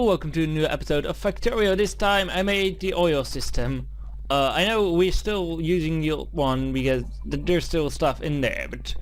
Hello, welcome to a new episode of Factorio. This time I made the oil system. I know we're still using the old one because there's still stuff in there, but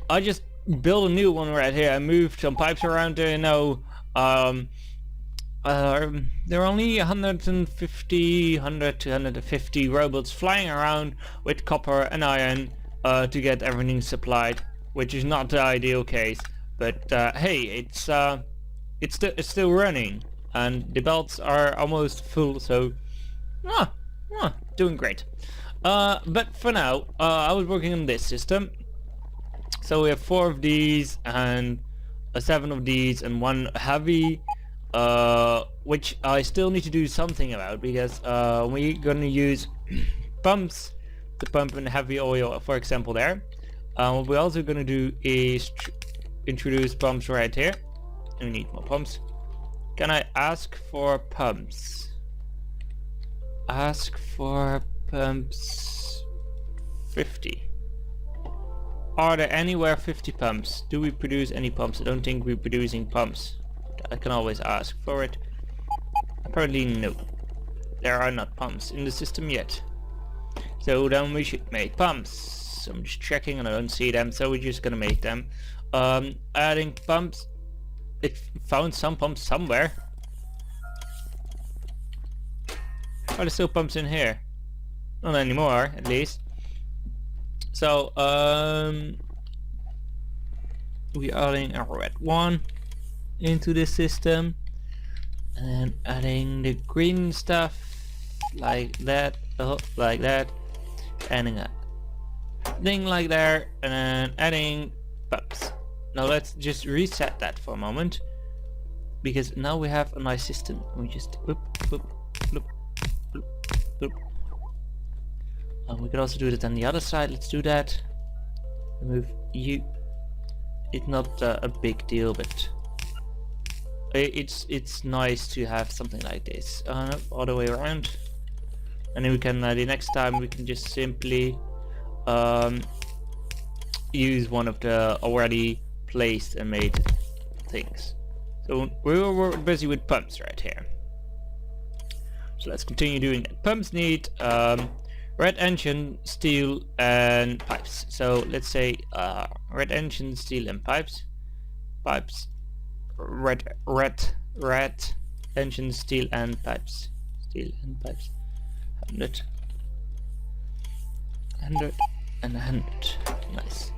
I just built a new one right here. I moved some pipes around there, and now there are only 100 to 150 robots flying around with copper and iron to get everything supplied, which is not the ideal case, but hey, it's still running and the belts are almost full, so doing great. But for now, I was working on this system. So we have 4 of these and 7 of these and 1 heavy, which I still need to do something about because we're gonna use pumps to pump in heavy oil, for example there. What we're also gonna do is introduce pumps right here. We need more pumps. Can I ask for pumps? Ask for pumps 50. Are there anywhere 50 pumps? Do we produce any pumps? I don't think we're producing pumps. I can always ask for it. Apparently no. There are not pumps in the system yet. So then we should make pumps. I'm just checking and I don't see them, so we're just gonna make them. Adding pumps. It found some pumps somewhere. Are there still pumps in here? Not anymore, at least. So we are adding a red one into the system and adding the green stuff like that, like that, adding a thing like there, and then adding pumps. Now let's just reset that for a moment, because now we have a nice system. We just whoop, whoop, whoop, whoop, whoop. We can also do it on the other side. Let's do that. Remove you. It's not a big deal, but it's nice to have something like this. All the way around, and then we can the next time we can just simply use one of the already placed and made things. So we're busy with pumps right here. So let's continue doing that. Pumps need red engine, steel, and pipes. So let's say red engine, steel, and pipes. Pipes. Red engine, steel, and pipes. Steel and pipes. 100. 100 and 100. Nice.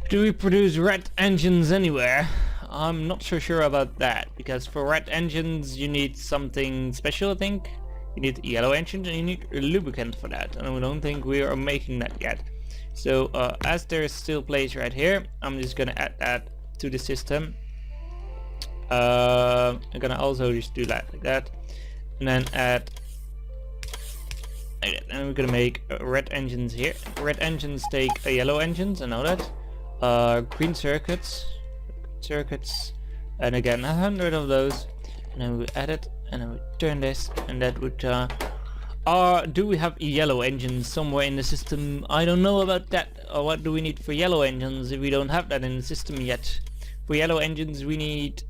Do we produce red engines anywhere? I'm not so sure about that, because for red engines you need something special, I think. You need a yellow engine and you need a lubricant for that, and I don't think we are making that yet. So as there is still place right here, I'm just gonna add that to the system. I'm gonna also just do that like that, and then add like that. And we're gonna make red engines here. Red engines take yellow engines, I know that. Green circuits, and again 100 of those, and then we add it, and then we turn this, and that would do we have yellow engines somewhere in the system? I don't know about that. What do we need for yellow engines if we don't have that in the system yet? For yellow engines we need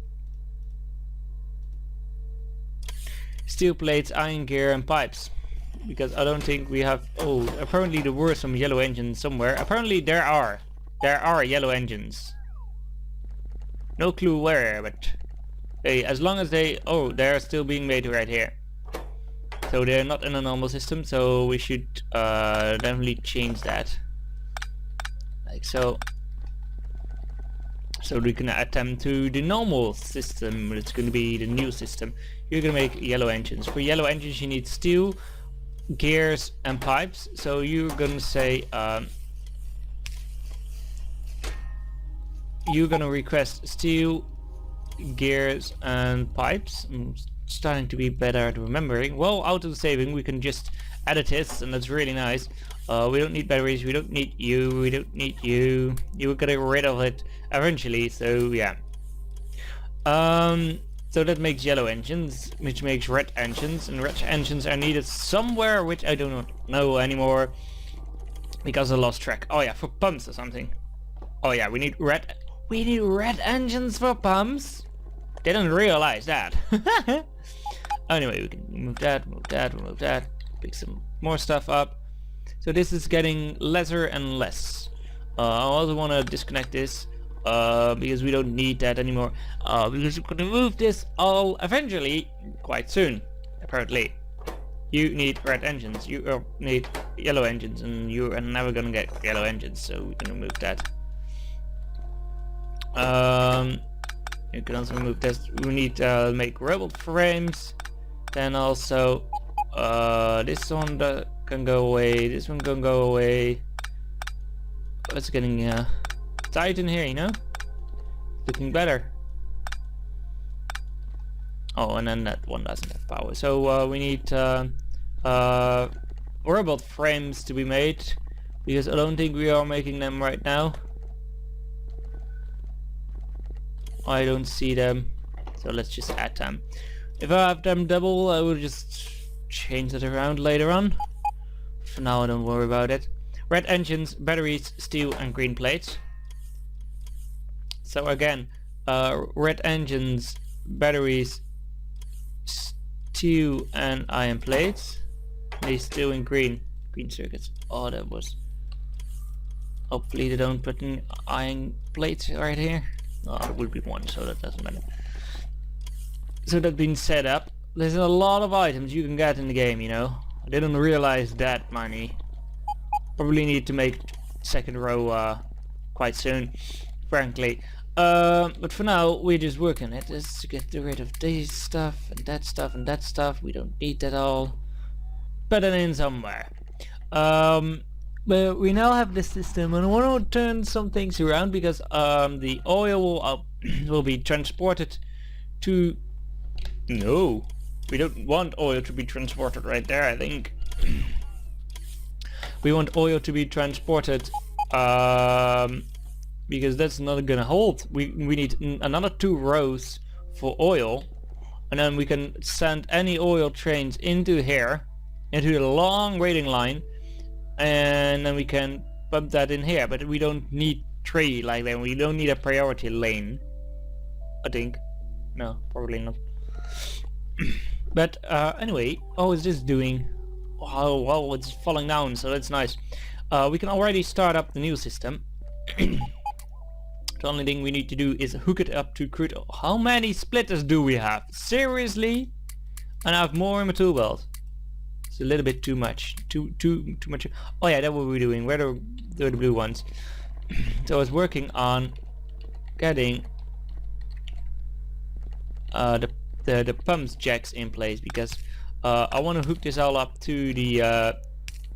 steel plates, iron gear, and pipes, because I don't think we have. Oh, apparently there were some yellow engines somewhere. Apparently there are yellow engines. No clue where, but hey, as long as they're still being made right here. So they're not in a normal system, so we should definitely change that. Like so. So we can add them to the normal system. It's going to be the new system. You're going to make yellow engines. For yellow engines you need steel, gears, and pipes. So you're going to say you're gonna request steel, gears, and pipes. I'm starting to be better at remembering. Well, auto saving, we can just edit this, and that's really nice. We don't need batteries, we don't need you, we don't need you. You will get rid of it eventually, so yeah. So that makes yellow engines, which makes red engines, and red engines are needed somewhere, which I do not know anymore because I lost track. Oh yeah, for pumps or something. Oh yeah, we need red engines for pumps. Didn't realize that. Anyway, we can move that, move that, remove that, pick some more stuff up. So this is getting lesser and less. I also want to disconnect this because we don't need that anymore. Because we're going to move this all eventually quite soon, apparently. You need red engines, you need yellow engines, and you are never gonna get yellow engines, so we can remove that. You can also remove this. We need to make robot frames. Then also this one that can go away, this one can go away. Oh, it's getting tight in here, you know? Looking better. Oh, and then that one doesn't have power. So we need robot frames to be made, because I don't think we are making them right now. I don't see them, so let's just add them. If I have them double, I will just change it around later on. For now, don't worry about it. Red engines, batteries, steel, and green plates. So again, red engines, batteries, steel, and iron plates. They still in green circuits. Oh, that was. Hopefully they don't put in iron plates right here. Oh, it would be one, so that doesn't matter. So that's been set up. There's a lot of items you can get in the game, you know. I didn't realize that many. Probably need to make second row quite soon, frankly. But for now, we're just working it. Let's get rid of this stuff and that stuff and that stuff. We don't need that all. Put it in somewhere. But we now have this system, and I want to turn some things around because the oil will be transported to. No, we don't want oil to be transported right there. I think we want oil to be transported because that's not gonna hold. We need another 2 rows for oil, and then we can send any oil trains into here, into the long waiting line, and then we can pump that in here. But we don't need 3 like that. We don't need a priority lane, I think. No, probably not. But anyway, how is this doing? Oh well, it's falling down, so that's nice. We can already start up the new system. The only thing we need to do is hook it up to crude. How many splitters do we have? Seriously? And I have more in my tool belt. It's a little bit too much. Too much. Oh yeah, that's what we're doing. Where are the blue ones? So I was working on getting the pumps jacks in place, because I want to hook this all up to the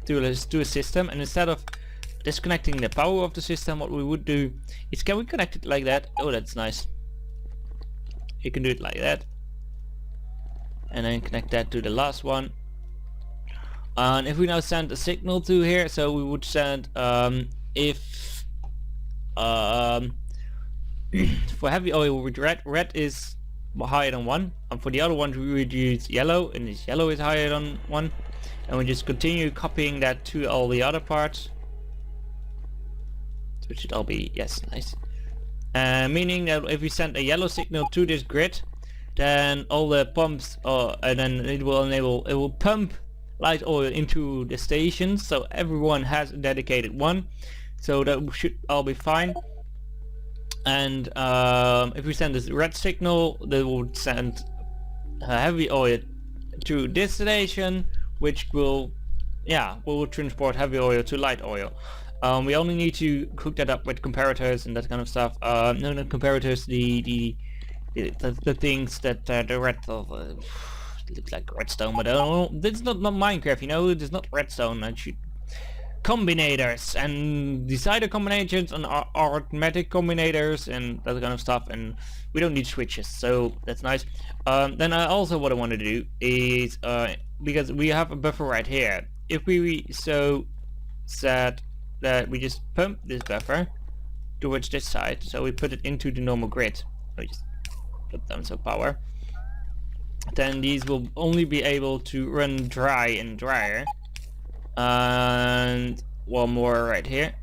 to a system, and instead of disconnecting the power of the system, what we would do is, can we connect it like that? Oh, that's nice. You can do it like that, and then connect that to the last one. And if we now send a signal to here, so we would send if for heavy oil with red is higher than 1, and for the other ones we would use yellow, and this yellow is higher than 1, and we just continue copying that to all the other parts. So it should all be, yes, nice. Meaning that if we send a yellow signal to this grid, then all the pumps, and then it will pump light oil into the stations, so everyone has a dedicated one, so that should all be fine. And if we send this red signal, that will send heavy oil to this station, which will transport heavy oil to light oil. We only need to hook that up with comparators and that kind of stuff. No, not comparators. The things that the red it looks like redstone, but I don't know. This is not Minecraft, you know. It is not redstone. I should combinators and decider combinations and arithmetic combinators and that kind of stuff, and we don't need switches, so that's nice. Then what I want to do is because we have a buffer right here, if we so set that we just pump this buffer towards this side, so we put it into the normal grid. We just put down some power, then these will only be able to run dry and drier. And one more right here,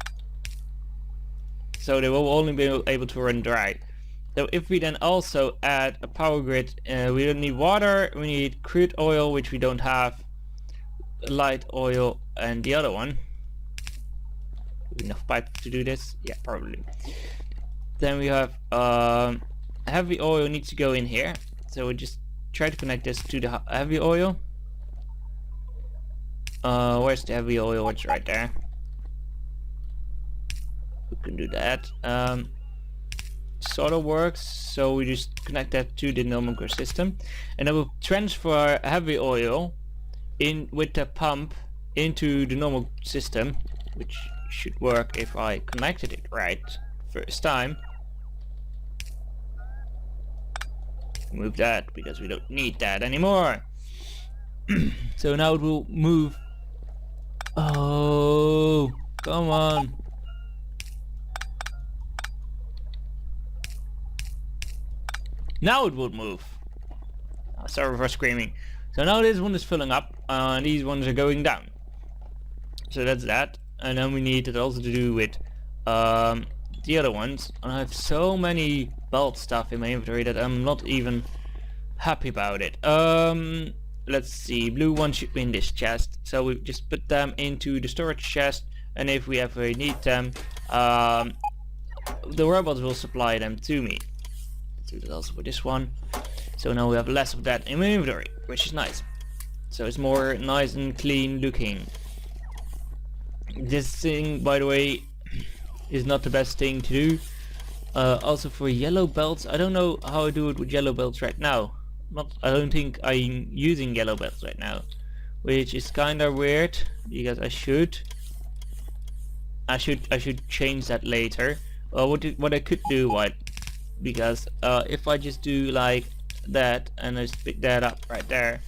so they will only be able to run dry. So if we then also add a power grid, we don't need water, we need crude oil, which we don't have, light oil, and the other one. Enough pipe to do this? Yeah, probably. Then we have heavy oil needs to go in here, so we just try to connect this to the heavy oil. Where's the heavy oil? It's right there. We can do that. Sort of works, so we just connect that to the normal grid system, and then we'll transfer heavy oil in with the pump into the normal system, which should work if I connected it right first time. Move that because we don't need that anymore. So now it will move. Oh, come on. Now it would move. Sorry for screaming. So now this one is filling up and these ones are going down. So that's that. And then we need it also to do with the other ones. And I have so many belt stuff in my inventory that I'm not even happy about it. Let's see. Blue one should be in this chest. So we just put them into the storage chest. And if we ever need them, the robots will supply them to me. Do that also for this one. So now we have less of that in my inventory, which is nice. So it's more nice and clean looking. This thing, by the way, is not the best thing to do. Also for yellow belts, I don't know how I do it with yellow belts right now. I don't think I'm using yellow belts right now, which is kind of weird because I should change that later. What I could do, because if I just do like that and I just pick that up right there,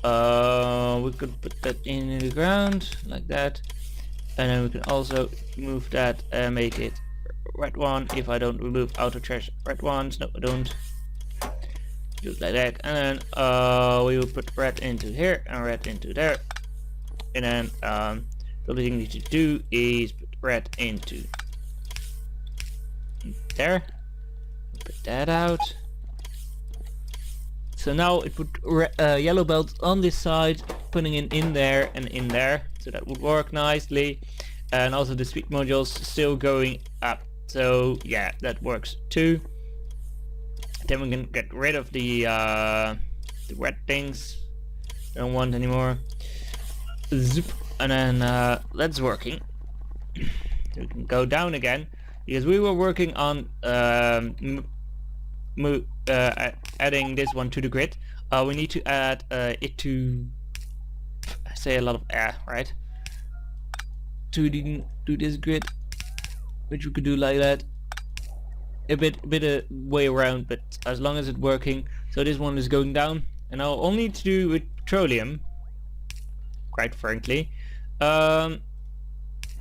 we could put that in the ground like that, and then we can also move that and make it red one. If I don't remove auto trash red ones, no I don't, do it like that, and then we will put red into here and red into there, and then the only thing you need to do is put red into there. Put that out. So now it put yellow belts on this side, putting it in there and in there, so that would work nicely. And also the speed modules still going up, so yeah, that works too. Then we can get rid of the red things, don't want anymore. Zoop. And then that's working. So we can go down again, because we were working on adding this one to the grid. We need to add it to, say, a lot of air, right? To this grid, which we could do like that. A bit a way around, but as long as it's working. So this one is going down, and I'll only need to do with petroleum, quite frankly. So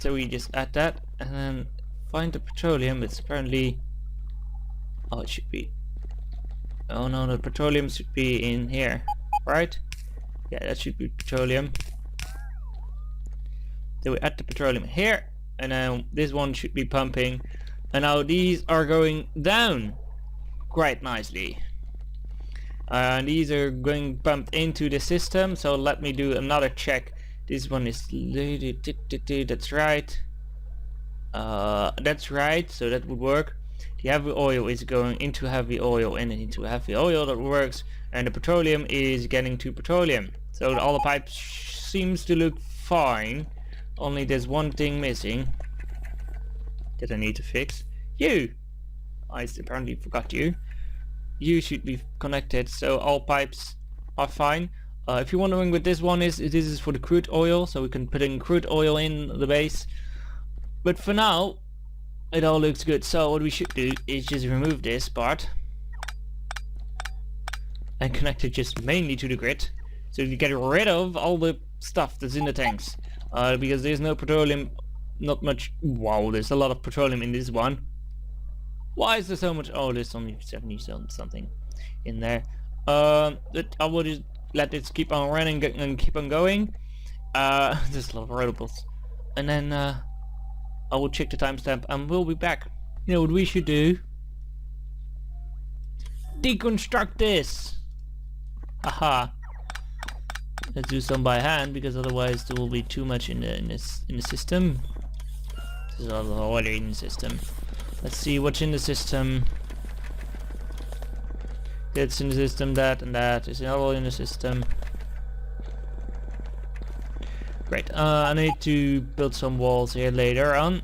we just add that and then find the petroleum. It's apparently, oh, it should be, oh no, the petroleum should be in here, right? Yeah, that should be petroleum. So we add the petroleum here, and then this one should be pumping, and now these are going down quite nicely, and these are going pumped into the system. So let me do another check. This one is, that's right, that's right, so that would work. The heavy oil is going into heavy oil and into heavy oil, that works, and the petroleum is getting to petroleum. So all the pipes seems to look fine, only there's one thing missing that I need to fix. You! I apparently forgot you. You should be connected, so all pipes are fine. If you're wondering what this one is, this is for the crude oil, so we can put in crude oil in the base. But for now, it all looks good. So what we should do is just remove this part and connect it just mainly to the grid, so you get rid of all the stuff that's in the tanks. Because there's no petroleum, not much. Wow, there's a lot of petroleum in this one. Why is there so much? Oh, there's only 70 something in there. But I will just let this keep on running and keep on going. There's a lot of rotables, and then I will check the timestamp and we'll be back. You know what we should do? deconstruct this. Haha. Let's do some by hand because otherwise there will be too much in the system. This is all already in the system. Let's see what's in the system. It's in the system, that and that is all in the system. Great. I need to build some walls here later on.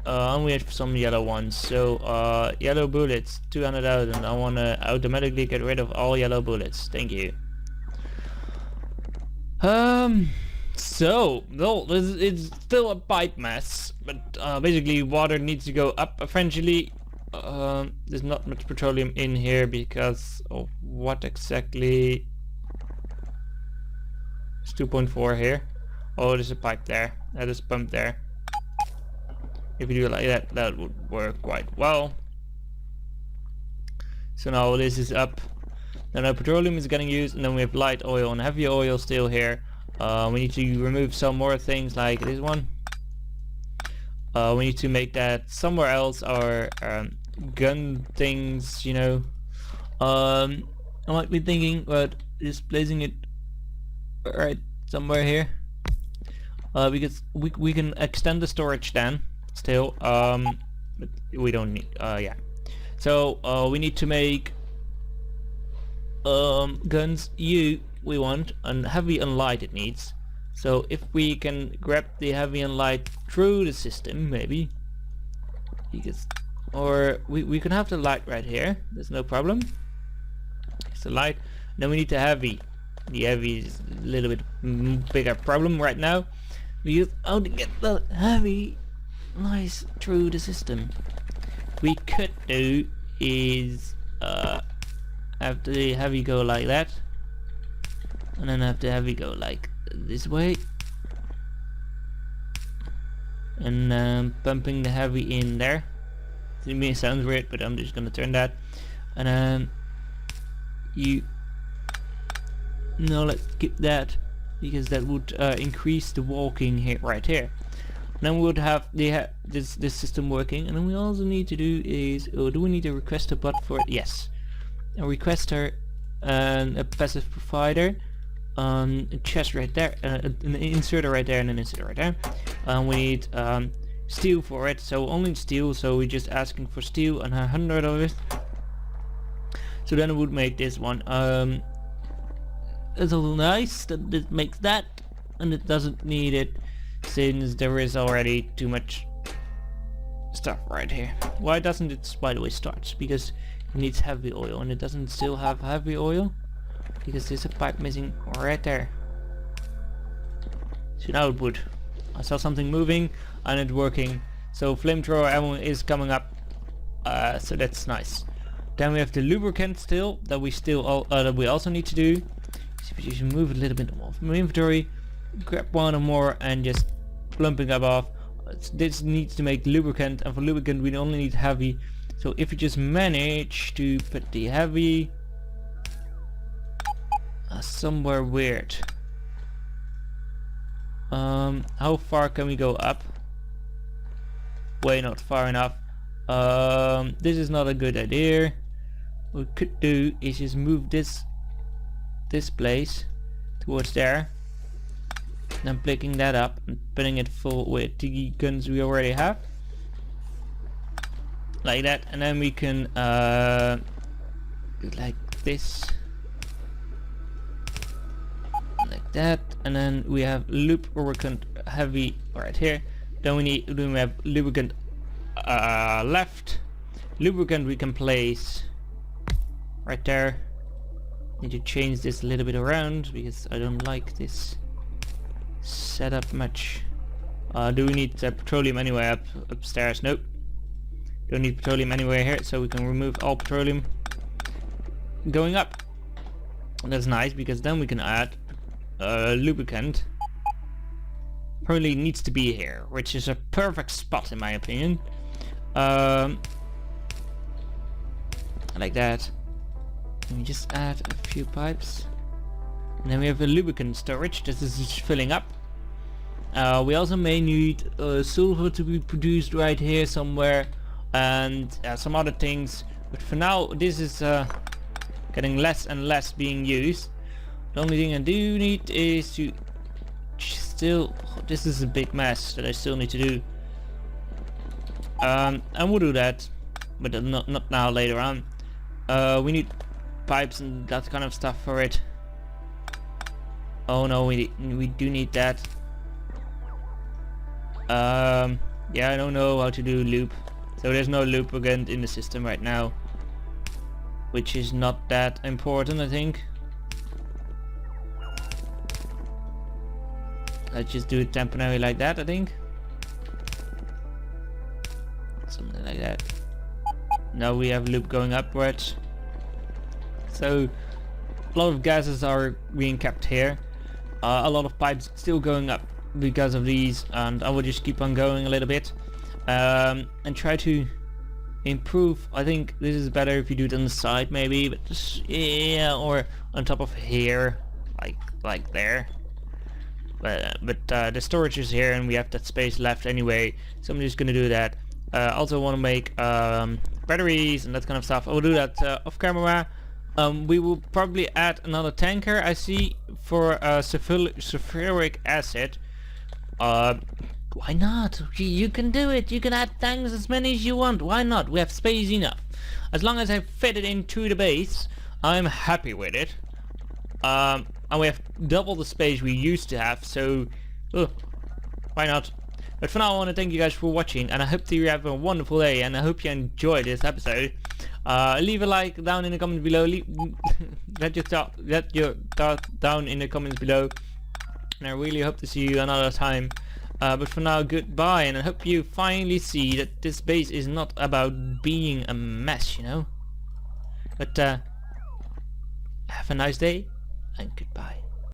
And we have some yellow ones. So yellow bullets, 200,000. I want to automatically get rid of all yellow bullets. Thank you. So, well, it's still a pipe mess, but basically water needs to go up eventually. There's not much petroleum in here because of what exactly? It's 2.4 here. Oh, there's a pipe there. That is pump there. If you do it like that, that would work quite well. So now this is up. Then our petroleum is getting used, and then we have light oil and heavy oil still here. We need to remove some more things like this one. We need to make that somewhere else, our gun things, you know. I might be thinking about just placing it right somewhere here. Because we can extend the storage then still, but we don't need, yeah. So we need to make guns we want, and heavy and light it needs. So if we can grab the heavy and light through the system, maybe, because, or we can have the light right here, there's no problem. It's the light. Then we need the heavy. The heavy is a little bit bigger problem right now, because how to get the heavy nice through the system. We could do is have the heavy go like that, and then have the heavy go like this way, and pumping the heavy in there. To me it sounds weird, but I'm just gonna turn that, and then let's skip that, because that would increase the walking here, right here. And then we would have this system working, and then we also need to do is, do we need to request a bot for it? Yes, a requester and a passive provider, a chest right there, an inserter right there, and an inserter right there. We need steel for it, so only steel, so we're just asking for steel and 100 of it. So then it would make this one. It's a little nice that it makes that, and it doesn't need it since there is already too much stuff right here. Why doesn't it, by the way, start? Because it needs heavy oil, and it doesn't still have heavy oil because there's a pipe missing right there. So now it would. I saw something moving and it working. So flamethrower ammo is coming up, so that's nice. Then we have the lubricant still that we also need to do. So if you just move a little bit more from my inventory, grab one or more and just plumping up off. This needs to make lubricant, and for lubricant we only need heavy. So if you just manage to put the heavy somewhere weird. How far can we go up? Way not far enough. This is not a good idea. What we could do is just move this place towards there, then picking that up and putting it full with the guns we already have, like that, and then we can do like this, like that, and then we have lubricant heavy right here. Then we have lubricant left. Lubricant we can place right there. Need to change this a little bit around because I don't like this setup much. Do we need petroleum anywhere upstairs? Nope. Don't need petroleum anywhere here, so we can remove all petroleum going up. That's nice, because then we can add lubricant. Probably needs to be here, which is a perfect spot in my opinion. Like that. And we just add a few pipes, and then we have a lubricant storage. This is just filling up. We also may need silver to be produced right here somewhere, and some other things, but for now this is getting less and less being used. The only thing I do need is to still, this is a big mess that I still need to do. And we'll do that, but not now, later on. We need pipes and that kind of stuff for it. Oh no, we do need that. Yeah, I don't know how to do loop, so there's no lubricant in the system right now, which is not that important, I think. Let's just do it temporarily like that, I think. Something like that. Now we have loop going upwards. So a lot of gases are being kept here. A lot of pipes still going up because of these, and I will just keep on going a little bit and try to improve. I think this is better if you do it on the side maybe, but just, yeah, or on top of here, like there. But the storage is here and we have that space left anyway, so I'm just gonna do that. Also want to make batteries and that kind of stuff. I will do that off camera. We will probably add another tanker, I see, for sulfuric acid. Why not? You can do it. You can add tanks as many as you want. Why not? We have space enough. As long as I fit it into the base, I'm happy with it. And we have double the space we used to have, so why not? But for now, I want to thank you guys for watching, and I hope that you have a wonderful day, and I hope you enjoyed this episode. Leave a like down in the comments below. Let your thoughts down in the comments below, and I really hope to see you another time. But for now, goodbye, and I hope you finally see that this base is not about being a mess, you know. But have a nice day, and goodbye.